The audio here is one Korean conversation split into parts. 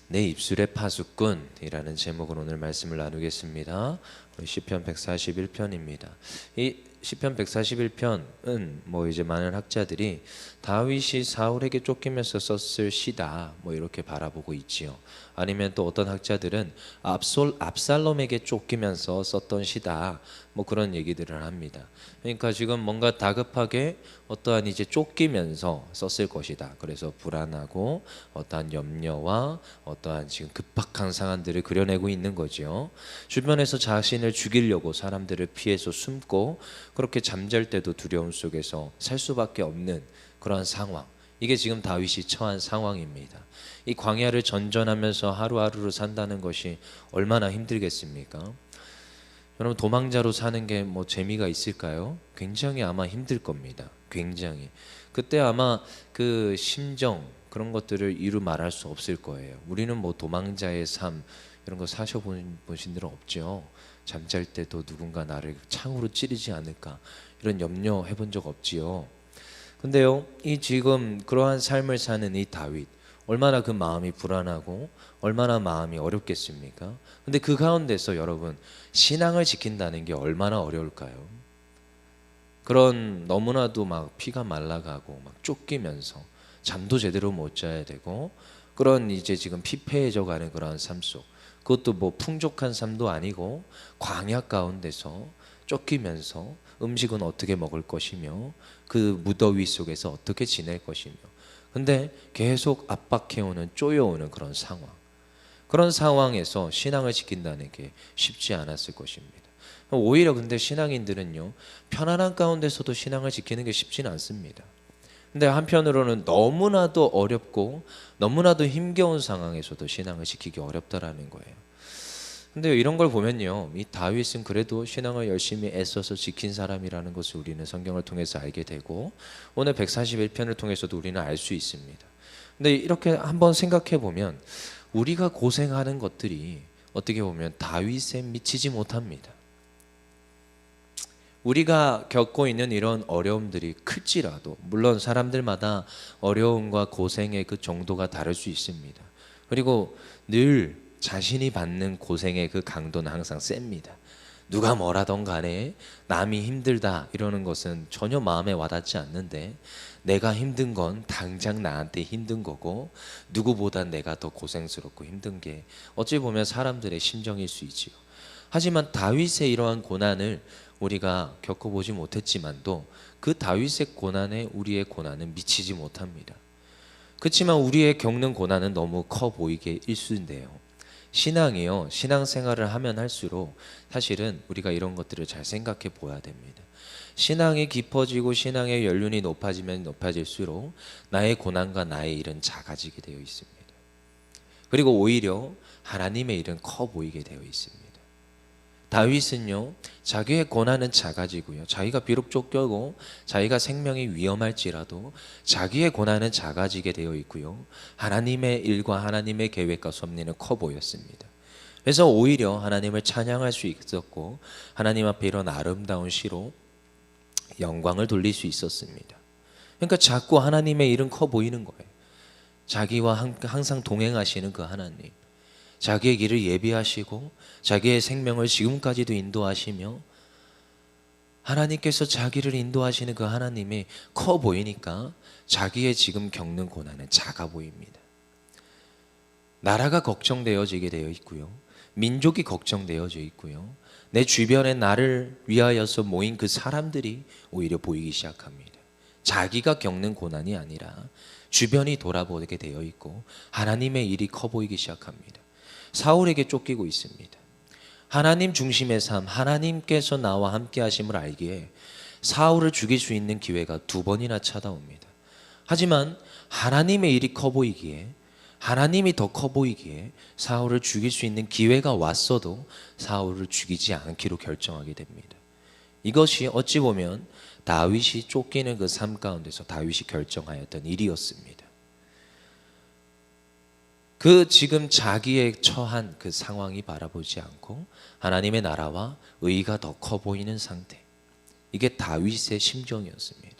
내 입술의 파수꾼이라는 제목으로 오늘 말씀을 나누겠습니다. 우리 시편 141편입니다. 이 시편 141편은 이제 많은 학자들이 다윗이 사울에게 쫓기면서 썼을 시다 이렇게 바라보고 있지요. 아니면 또 어떤 학자들은 압살롬에게 쫓기면서 썼던 시다 그런 얘기들을 합니다. 그러니까 지금 뭔가 다급하게 어떠한 이제 쫓기면서 썼을 것이다. 그래서 불안하고 어떠한 염려와 어떠한 지금 급박한 상황들을 그려내고 있는 거죠. 주변에서 자신을 죽이려고 사람들을 피해서 숨고 그렇게 잠잘 때도 두려움 속에서 살 수밖에 없는 그러한 상황. 이게 지금 다윗이 처한 상황입니다. 이 광야를 전전하면서 하루하루를 산다는 것이 얼마나 힘들겠습니까? 여러분, 도망자로 사는 게 재미가 있을까요? 굉장히 아마 힘들 겁니다. 굉장히. 그때 아마 그 심정 그런 것들을 이루 말할 수 없을 거예요. 우리는 도망자의 삶 이런 거 보신 분은 없죠. 잠잘 때도 누군가 나를 창으로 찌르지 않을까 이런 염려해 본 적 없지요. 근데요, 이 지금 그러한 삶을 사는 이 다윗, 얼마나 그 마음이 불안하고 얼마나 마음이 어렵겠습니까? 근데 그 가운데서 여러분, 신앙을 지킨다는 게 얼마나 어려울까요? 그런 너무나도 피가 말라가고 쫓기면서 잠도 제대로 못 자야 되고 그런 이제 지금 피폐해져 가는 그런 삶 속, 그것도 풍족한 삶도 아니고 광야 가운데서 쫓기면서 음식은 어떻게 먹을 것이며 그 무더위 속에서 어떻게 지낼 것이며, 근데 계속 압박해오는 쪼여오는 그런 상황, 그런 상황에서 신앙을 지킨다는 게 쉽지 않았을 것입니다. 오히려 근데 신앙인들은요, 편안한 가운데서도 신앙을 지키는 게 쉽지는 않습니다. 근데 한편으로는 너무나도 어렵고 너무나도 힘겨운 상황에서도 신앙을 지키기 어렵다라는 거예요. 근데 이런 걸 보면요, 이 다윗은 그래도 신앙을 열심히 애써서 지킨 사람이라는 것을 우리는 성경을 통해서 알게 되고 오늘 141편을 통해서도 우리는 알 수 있습니다. 근데 이렇게 한번 생각해 보면 우리가 고생하는 것들이 어떻게 보면 다윗에 미치지 못합니다. 우리가 겪고 있는 이런 어려움들이 클지라도, 물론 사람들마다 어려움과 고생의 그 정도가 다를 수 있습니다. 그리고 늘 자신이 받는 고생의 그 강도는 항상 셉니다. 누가 뭐라던 간에 남이 힘들다 이러는 것은 전혀 마음에 와닿지 않는데, 내가 힘든 건 당장 나한테 힘든 거고 누구보다 내가 더 고생스럽고 힘든 게 어찌 보면 사람들의 심정일 수 있지요. 하지만 다윗의 이러한 고난을 우리가 겪어보지 못했지만도 그 다윗의 고난에 우리의 고난은 미치지 못합니다. 그렇지만 우리의 겪는 고난은 너무 커 보이게 일수인데요, 신앙이요, 신앙생활을 하면 할수록 사실은 우리가 이런 것들을 잘 생각해 보아야 됩니다. 신앙이 깊어지고 신앙의 연륜이 높아지면 높아질수록 나의 고난과 나의 일은 작아지게 되어 있습니다. 그리고 오히려 하나님의 일은 커 보이게 되어 있습니다. 다윗은요, 자기의 고난은 작아지고요, 자기가 비록 쫓겨고 자기가 생명이 위험할지라도 자기의 고난은 작아지게 되어 있고요, 하나님의 일과 하나님의 계획과 섭리는 커 보였습니다. 그래서 오히려 하나님을 찬양할 수 있었고 하나님 앞에 이런 아름다운 시로 영광을 돌릴 수 있었습니다. 그러니까 자꾸 하나님의 일은 커 보이는 거예요. 자기와 항상 동행하시는 그 하나님, 자기의 길을 예비하시고 자기의 생명을 지금까지도 인도하시며 하나님께서 자기를 인도하시는 그 하나님이 커 보이니까 자기의 지금 겪는 고난은 작아 보입니다. 나라가 걱정되어지게 되어 있고요, 민족이 걱정되어져 있고요, 내 주변에 나를 위하여서 모인 그 사람들이 오히려 보이기 시작합니다. 자기가 겪는 고난이 아니라 주변이 돌아보게 되어 있고 하나님의 일이 커 보이기 시작합니다. 사울에게 쫓기고 있습니다. 하나님 중심의 삶, 하나님께서 나와 함께 하심을 알기에 사울을 죽일 수 있는 기회가 2번이나 찾아옵니다. 하지만 하나님의 일이 커 보이기에, 하나님이 더 커 보이기에 사울을 죽일 수 있는 기회가 왔어도 사울을 죽이지 않기로 결정하게 됩니다. 이것이 어찌 보면 다윗이 쫓기는 그 삶 가운데서 다윗이 결정하였던 일이었습니다. 그 지금 자기의 처한 그 상황이 바라보지 않고 하나님의 나라와 의가 더 커 보이는 상태, 이게 다윗의 심정이었습니다.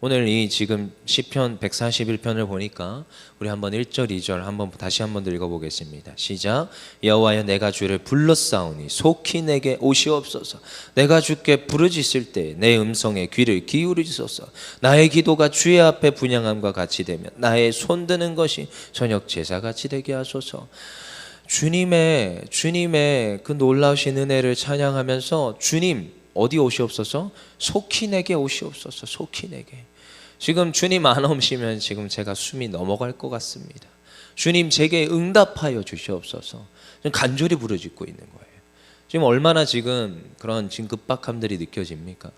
오늘 이 지금 시편 141편을 보니까 우리 한번 1절 2절 한번 다시 한번 읽어보겠습니다. 시작. 여호와여 내가 주를 불렀사오니 속히 내게 오시옵소서. 내가 주께 부르짖을 때 내 음성에 귀를 기울이소서. 나의 기도가 주의 앞에 분향함과 같이 되면 나의 손드는 것이 저녁 제사같이 되게 하소서. 주님의 그 놀라우신 은혜를 찬양하면서 주님 어디 오시옵소서? 속히 내게 오시옵소서. 속히 내게. 지금 주님 안 오시면 지금 제가 숨이 넘어갈 것 같습니다. 주님 제게 응답하여 주시옵소서. 좀 간절히 부르짖고 있는 거예요. 지금 얼마나 지금 그런 지금 급박함들이 느껴집니까?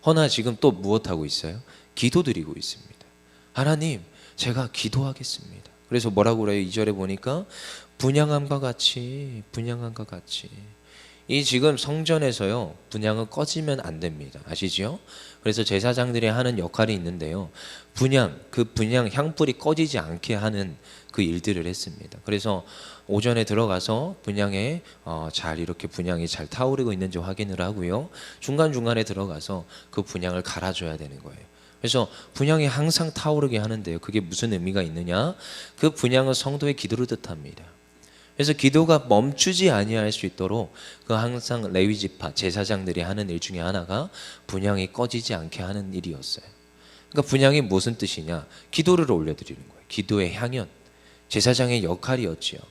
허나 지금 또 무엇하고 있어요? 기도드리고 있습니다. 하나님 제가 기도하겠습니다. 그래서 뭐라고 그래요? 2절에 보니까 분향함과 같이 이 지금 성전에서요 분향은 꺼지면 안 됩니다. 아시죠? 그래서 제사장들이 하는 역할이 있는데요, 그 분향 향불이 꺼지지 않게 하는 그 일들을 했습니다. 그래서 오전에 들어가서 분향에 잘 이렇게 분향이 잘 타오르고 있는지 확인을 하고요, 중간중간에 들어가서 그 분향을 갈아줘야 되는 거예요. 그래서 분향이 항상 타오르게 하는데요, 그게 무슨 의미가 있느냐? 그 분향은 성도의 기도를 뜻합니다. 그래서 기도가 멈추지 아니할 수 있도록 그 항상 레위 지파 제사장들이 하는 일 중에 하나가 분향이 꺼지지 않게 하는 일이었어요. 그러니까 분향이 무슨 뜻이냐? 기도를 올려드리는 거예요. 기도의 향연, 제사장의 역할이었지요.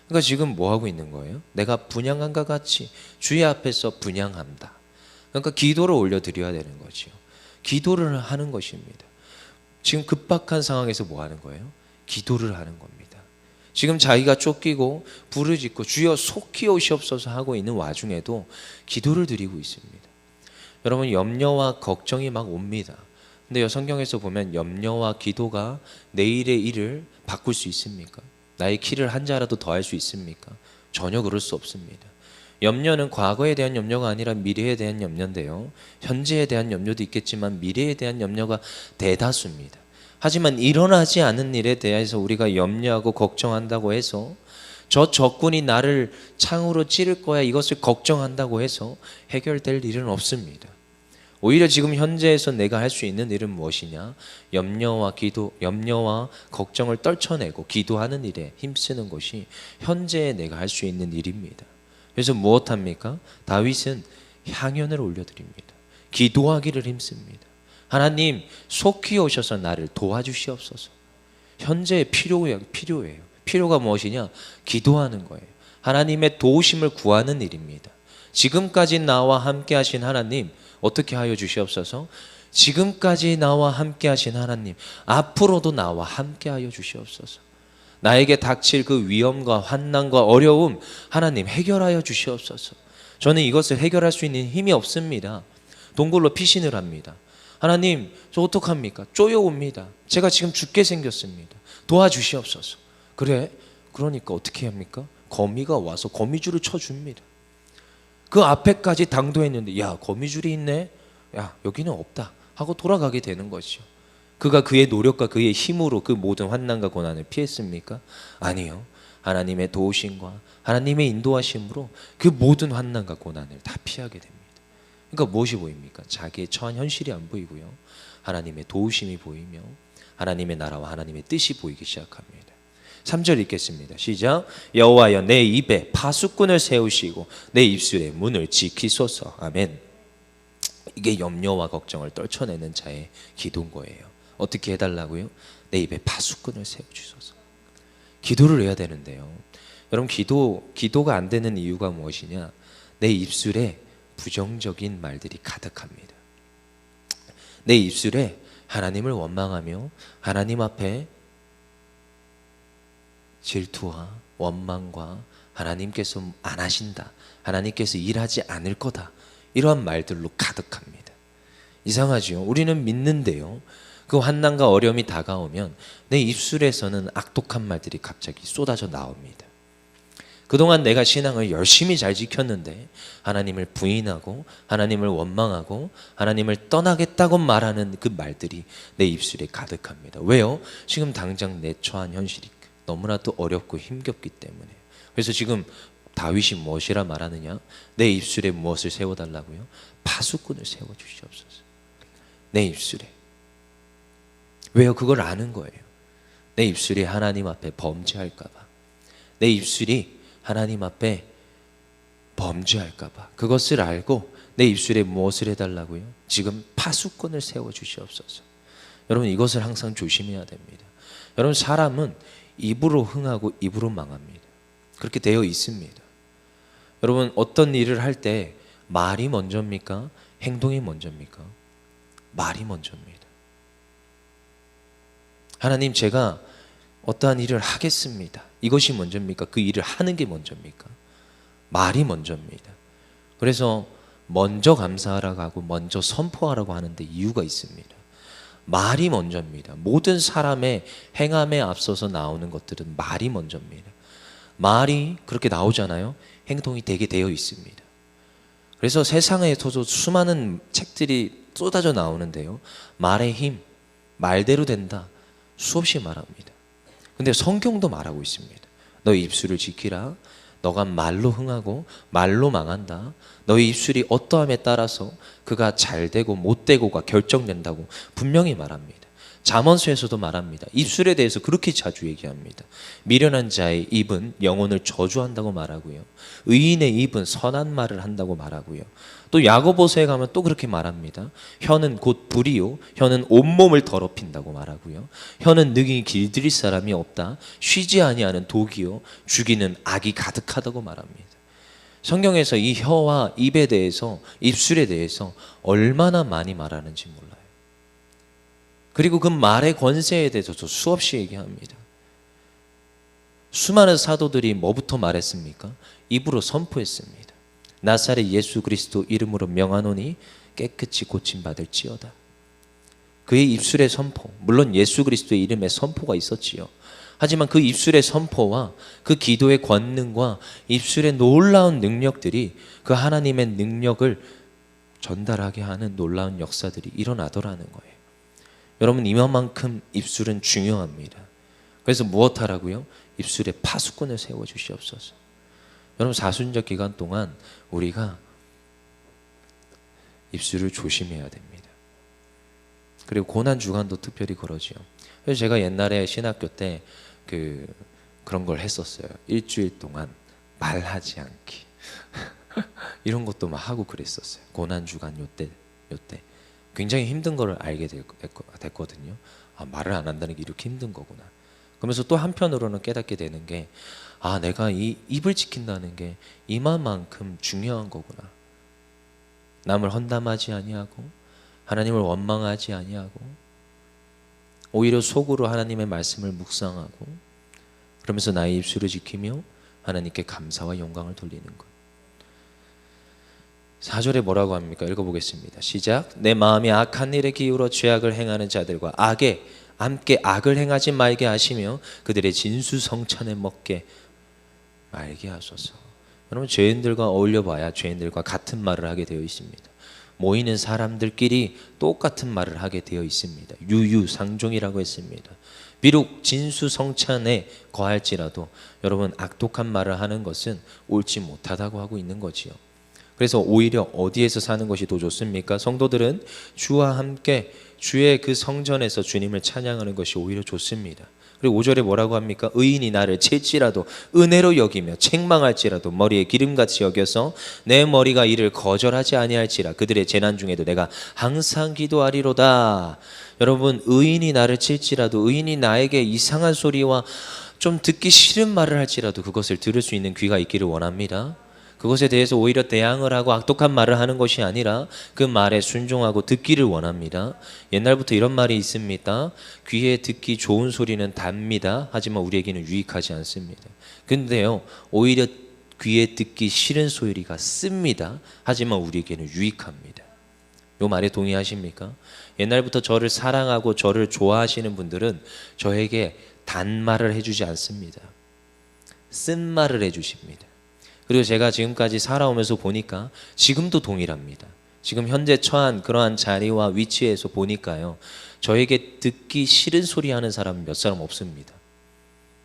그러니까 지금 뭐 하고 있는 거예요? 내가 분향함과 같이 주의 앞에서 분향한다. 그러니까 기도를 올려드려야 되는 거지요. 기도를 하는 것입니다. 지금 급박한 상황에서 뭐 하는 거예요? 기도를 하는 겁니다. 지금 자기가 쫓기고 부르짖고 주여 속히 오시옵소서 하고 있는 와중에도 기도를 드리고 있습니다. 여러분 염려와 걱정이 막 옵니다. 근데 성경에서 보면 염려와 기도가 내일의 일을 바꿀 수 있습니까? 나의 키를 한 자라도 더 할 수 있습니까? 전혀 그럴 수 없습니다. 염려는 과거에 대한 염려가 아니라 미래에 대한 염려인데요, 현재에 대한 염려도 있겠지만 미래에 대한 염려가 대다수입니다. 하지만 일어나지 않은 일에 대해서 우리가 염려하고 걱정한다고 해서 저 적군이 나를 창으로 찌를 거야 이것을 걱정한다고 해서 해결될 일은 없습니다. 오히려 지금 현재에서 내가 할 수 있는 일은 무엇이냐? 염려와 걱정을 떨쳐내고 기도하는 일에 힘쓰는 것이 현재에 내가 할 수 있는 일입니다. 그래서 무엇합니까? 다윗은 향연을 올려드립니다. 기도하기를 힘씁니다. 하나님 속히 오셔서 나를 도와주시옵소서. 현재 필요해요. 필요가 무엇이냐? 기도하는 거예요. 하나님의 도우심을 구하는 일입니다. 지금까지 나와 함께 하신 하나님 어떻게 하여 주시옵소서. 지금까지 나와 함께 하신 하나님 앞으로도 나와 함께 하여 주시옵소서. 나에게 닥칠 그 위험과 환난과 어려움 하나님 해결하여 주시옵소서. 저는 이것을 해결할 수 있는 힘이 없습니다. 동굴로 피신을 합니다. 하나님 저 어떡합니까? 쪼여옵니다. 제가 지금 죽게 생겼습니다. 도와주시옵소서. 그러니까 어떻게 합니까? 거미가 와서 거미줄을 쳐줍니다. 그 앞에까지 당도했는데 야 거미줄이 있네, 야 여기는 없다 하고 돌아가게 되는 것이죠. 그가 그의 노력과 그의 힘으로 그 모든 환난과 고난을 피했습니까? 아니요. 하나님의 도우심과 하나님의 인도하심으로 그 모든 환난과 고난을 다 피하게 됩니다. 그러니까 무엇이 보입니까? 자기의 처한 현실이 안 보이고요, 하나님의 도우심이 보이며 하나님의 나라와 하나님의 뜻이 보이기 시작합니다. 3절 읽겠습니다. 시작. 여호와여 내 입에 파수꾼을 세우시고 내 입술의 문을 지키소서. 아멘. 이게 염려와 걱정을 떨쳐내는 자의 기도인 거예요. 어떻게 해달라고요? 내 입에 파수꾼을 세워주소서. 기도를 해야 되는데요, 여러분 기도가 안 되는 이유가 무엇이냐? 내 입술에 부정적인 말들이 가득합니다. 내 입술에 하나님을 원망하며 하나님 앞에 질투와 원망과 하나님께서 안 하신다, 하나님께서 일하지 않을 거다, 이러한 말들로 가득합니다. 이상하지요? 우리는 믿는데요, 그 환난과 어려움이 다가오면 내 입술에서는 악독한 말들이 갑자기 쏟아져 나옵니다. 그동안 내가 신앙을 열심히 잘 지켰는데 하나님을 부인하고 하나님을 원망하고 하나님을 떠나겠다고 말하는 그 말들이 내 입술에 가득합니다. 왜요? 지금 당장 내 처한 현실이 너무나도 어렵고 힘겹기 때문에. 그래서 지금 다윗이 무엇이라 말하느냐? 내 입술에 무엇을 세워달라고요? 파수꾼을 세워주시옵소서. 내 입술에. 왜요? 그걸 아는 거예요. 내 입술이 하나님 앞에 범죄할까 봐. 내 입술이 하나님 앞에 범죄할까 봐. 그것을 알고 내 입술에 무엇을 해달라고요? 지금 파수꾼을 세워주시옵소서. 여러분, 이것을 항상 조심해야 됩니다. 여러분, 사람은 입으로 흥하고 입으로 망합니다. 그렇게 되어 있습니다. 여러분, 어떤 일을 할 때 말이 먼저입니까? 행동이 먼저입니까? 말이 먼저입니다. 하나님, 제가 어떠한 일을 하겠습니다. 이것이 먼저입니까? 그 일을 하는 게 먼저입니까? 말이 먼저입니다. 그래서 먼저 감사하라고 하고 먼저 선포하라고 하는데 이유가 있습니다. 말이 먼저입니다. 모든 사람의 행함에 앞서서 나오는 것들은 말이 먼저입니다. 말이 그렇게 나오잖아요. 행동이 되게 되어 있습니다. 그래서 세상에서도 수많은 책들이 쏟아져 나오는데요. 말의 힘, 말대로 된다. 수없이 말합니다. 근데 성경도 말하고 있습니다. 너희 입술을 지키라. 너가 말로 흥하고 말로 망한다. 너희 입술이 어떠함에 따라서 그가 잘 되고 못 되고가 결정된다고 분명히 말합니다. 잠언서에서도 말합니다. 입술에 대해서 그렇게 자주 얘기합니다. 미련한 자의 입은 영혼을 저주한다고 말하고요. 의인의 입은 선한 말을 한다고 말하고요. 또 야고보서에 가면 또 그렇게 말합니다. 혀는 곧 불이요 혀는 온몸을 더럽힌다고 말하고요. 혀는 능히 길들일 사람이 없다. 쉬지 아니하는 독이요 죽이는 악이 가득하다고 말합니다. 성경에서 이 혀와 입에 대해서, 입술에 대해서 얼마나 많이 말하는지 몰라요. 그리고 그 말의 권세에 대해서도 수없이 얘기합니다. 수많은 사도들이 뭐부터 말했습니까? 입으로 선포했습니다. 나사렛 예수 그리스도 이름으로 명하노니 깨끗이 고침받을지어다. 그의 입술의 선포, 물론 예수 그리스도의 이름에 선포가 있었지요. 하지만 그 입술의 선포와 그 기도의 권능과 입술의 놀라운 능력들이 그 하나님의 능력을 전달하게 하는 놀라운 역사들이 일어나더라는 거예요. 여러분, 이만큼 입술은 중요합니다. 그래서 무엇 하라고요? 입술에 파수꾼을 세워주시옵소서. 여러분, 사순절 기간 동안 우리가 입술을 조심해야 됩니다. 그리고 고난주간도 특별히 그러지요. 그래서 제가 옛날에 신학교 때 그런 걸 했었어요. 일주일 동안 말하지 않기. 이런 것도 막 하고 그랬었어요. 고난주간 요때 굉장히 힘든 걸 알게 됐거든요. 아, 말을 안 한다는 게 이렇게 힘든 거구나. 그러면서 또 한편으로는 깨닫게 되는 게, 아, 내가 이 입을 지킨다는 게 이만큼 중요한 거구나. 남을 헌담하지 아니하고 하나님을 원망하지 아니하고 오히려 속으로 하나님의 말씀을 묵상하고 그러면서 나의 입술을 지키며 하나님께 감사와 영광을 돌리는 것. 4절에 뭐라고 합니까? 읽어보겠습니다. 시작. 내 마음이 악한 일에 기울어 죄악을 행하는 자들과 함께 악을 행하지 말게 하시며 그들의 진수성찬에 먹게 말게 하소서. 여러분, 죄인들과 어울려 봐야 죄인들과 같은 말을 하게 되어 있습니다. 모이는 사람들끼리 똑같은 말을 하게 되어 있습니다. 유유상종이라고 했습니다. 비록 진수성찬에 거할지라도 여러분, 악독한 말을 하는 것은 옳지 못하다고 하고 있는 거지요. 그래서 오히려 어디에서 사는 것이 더 좋습니까? 성도들은 주와 함께 주의 그 성전에서 주님을 찬양하는 것이 오히려 좋습니다. 그리고 5절에 뭐라고 합니까? 의인이 나를 칠지라도 은혜로 여기며 책망할지라도 머리에 기름같이 여겨서 내 머리가 이를 거절하지 아니할지라 그들의 재난 중에도 내가 항상 기도하리로다. 여러분, 의인이 나를 칠지라도, 의인이 나에게 이상한 소리와 좀 듣기 싫은 말을 할지라도 그것을 들을 수 있는 귀가 있기를 원합니다. 그것에 대해서 오히려 대항을 하고 악독한 말을 하는 것이 아니라 그 말에 순종하고 듣기를 원합니다. 옛날부터 이런 말이 있습니다. 귀에 듣기 좋은 소리는 답니다. 하지만 우리에게는 유익하지 않습니다. 근데요, 오히려 귀에 듣기 싫은 소리가 씁니다. 하지만 우리에게는 유익합니다. 이 말에 동의하십니까? 옛날부터 저를 사랑하고 저를 좋아하시는 분들은 저에게 단말을 해주지 않습니다. 쓴말을 해주십니다. 그리고 제가 지금까지 살아오면서 보니까 지금도 동일합니다. 지금 현재 처한 그러한 자리와 위치에서 보니까요, 저에게 듣기 싫은 소리 하는 사람은 몇 사람 없습니다.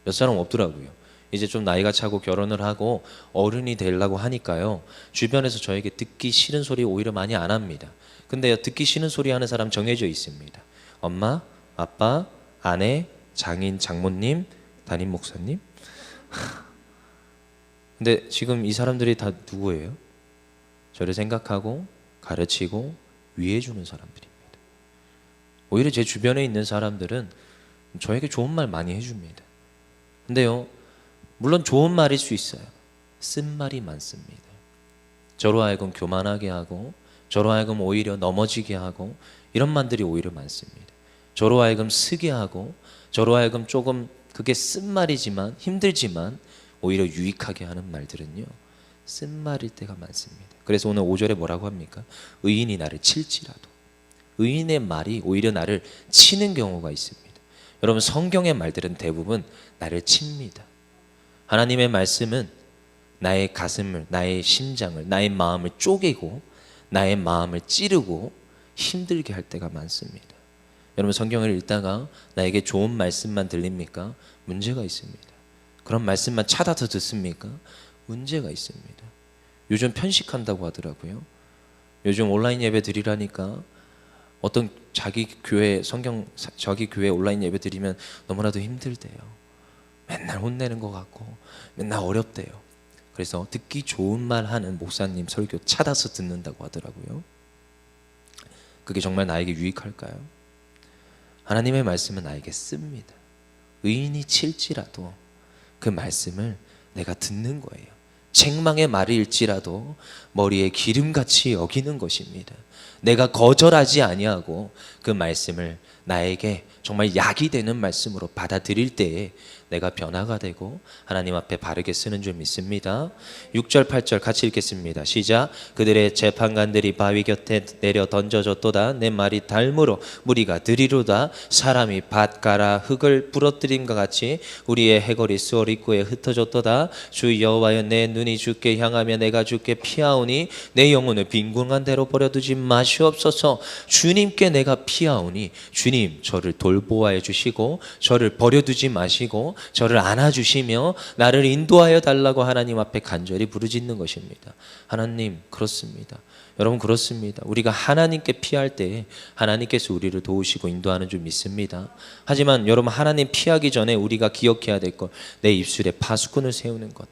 몇 사람 없더라고요. 이제 좀 나이가 차고 결혼을 하고 어른이 되려고 하니까요, 주변에서 저에게 듣기 싫은 소리 오히려 많이 안 합니다. 근데 듣기 싫은 소리 하는 사람 정해져 있습니다. 엄마, 아빠, 아내, 장인, 장모님, 담임 목사님. 근데 지금 이 사람들이 다 누구예요? 저를 생각하고 가르치고 위해주는 사람들입니다. 오히려 제 주변에 있는 사람들은 저에게 좋은 말 많이 해줍니다. 근데요, 물론 좋은 말일 수 있어요. 쓴 말이 많습니다. 저로 하여금 교만하게 하고, 저로 하여금 오히려 넘어지게 하고, 이런 말들이 오히려 많습니다. 저로 하여금 쓰게 하고, 저로 하여금 조금 그게 쓴 말이지만 힘들지만 오히려 유익하게 하는 말들은요, 쓴 말일 때가 많습니다. 그래서 오늘 5절에 뭐라고 합니까? 의인이 나를 칠지라도. 의인의 말이 오히려 나를 치는 경우가 있습니다. 여러분, 성경의 말들은 대부분 나를 칩니다. 하나님의 말씀은 나의 가슴을, 나의 심장을, 나의 마음을 쪼개고 나의 마음을 찌르고 힘들게 할 때가 많습니다. 여러분, 성경을 읽다가 나에게 좋은 말씀만 들립니까? 문제가 있습니다. 그런 말씀만 찾아서 듣습니까? 문제가 있습니다. 요즘 편식한다고 하더라고요. 요즘 온라인 예배 드리라니까 어떤 자기 교회 자기 교회 온라인 예배 드리면 너무나도 힘들대요. 맨날 혼내는 것 같고 맨날 어렵대요. 그래서 듣기 좋은 말 하는 목사님 설교 찾아서 듣는다고 하더라고요. 그게 정말 나에게 유익할까요? 하나님의 말씀은 나에게 씁니다. 의인이 칠지라도 그 말씀을 내가 듣는 거예요. 책망의 말일지라도 머리에 기름같이 여기는 것입니다. 내가 거절하지 아니하고 그 말씀을 나에게 정말 약이 되는 말씀으로 받아들일 때에 내가 변화가 되고 하나님 앞에 바르게 쓰는 줄 믿습니다. 6절 8절 같이 읽겠습니다. 시작. 그들의 재판관들이 바위 곁에 내려 던져졌도다. 내 말이 달무로 무리가 들이로다. 사람이 밭 갈아 흙을 부러뜨림과 같이 우리의 해골이 수월 입구에 흩어졌도다. 주 여호와여, 내 눈이 주께 향하며 내가 주께 피하오니 내 영혼을 빈궁한 대로 버려두지 마시옵소서. 주님께 내가 피하오니 주님 저를 돌보아해 주시고 저를 버려두지 마시고 저를 안아주시며 나를 인도하여 달라고 하나님 앞에 간절히 부르짖는 것입니다. 하나님, 그렇습니다. 여러분, 그렇습니다. 우리가 하나님께 피할 때 하나님께서 우리를 도우시고 인도하는 줄 믿습니다. 하지만 여러분, 하나님 피하기 전에 우리가 기억해야 될 것, 내 입술에 파수꾼을 세우는 것.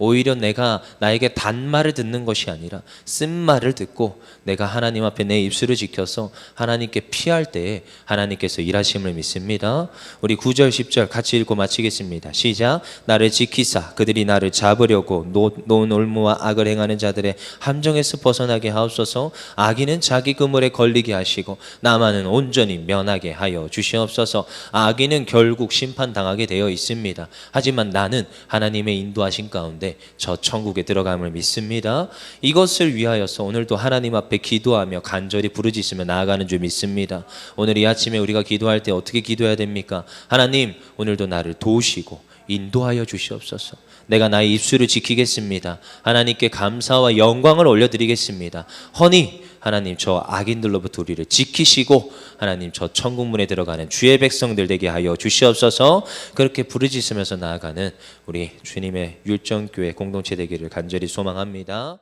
오히려 내가 나에게 단말을 듣는 것이 아니라 쓴말을 듣고 내가 하나님 앞에 내 입술을 지켜서 하나님께 피할 때에 하나님께서 일하심을 믿습니다. 우리 9절 10절 같이 읽고 마치겠습니다. 시작. 나를 지키사 그들이 나를 잡으려고 놓은 올무와 악을 행하는 자들의 함정에서 벗어나게 하옵소서. 악인은 자기 그물에 걸리게 하시고 나만은 온전히 면하게 하여 주시옵소서. 악인은 결국 심판당하게 되어 있습니다. 하지만 나는 하나님의 인도하신 가운데 저 천국에 들어감을 믿습니다. 이것을 위하여서 오늘도 하나님 앞에 기도하며 간절히 부르짖으며 나아가는 줄 믿습니다. 오늘 이 아침에 우리가 기도할 때 어떻게 기도해야 됩니까? 하나님, 오늘도 나를 도우시고 인도하여 주시옵소서. 내가 나의 입술을 지키겠습니다. 하나님께 감사와 영광을 올려드리겠습니다. 허니 하나님, 저 악인들로부터 우리를 지키시고 하나님 저 천국문에 들어가는 주의 백성들 되게 하여 주시옵소서. 그렇게 부르짖으면서 나아가는 우리 주님의 율정교회 공동체 되기를 간절히 소망합니다.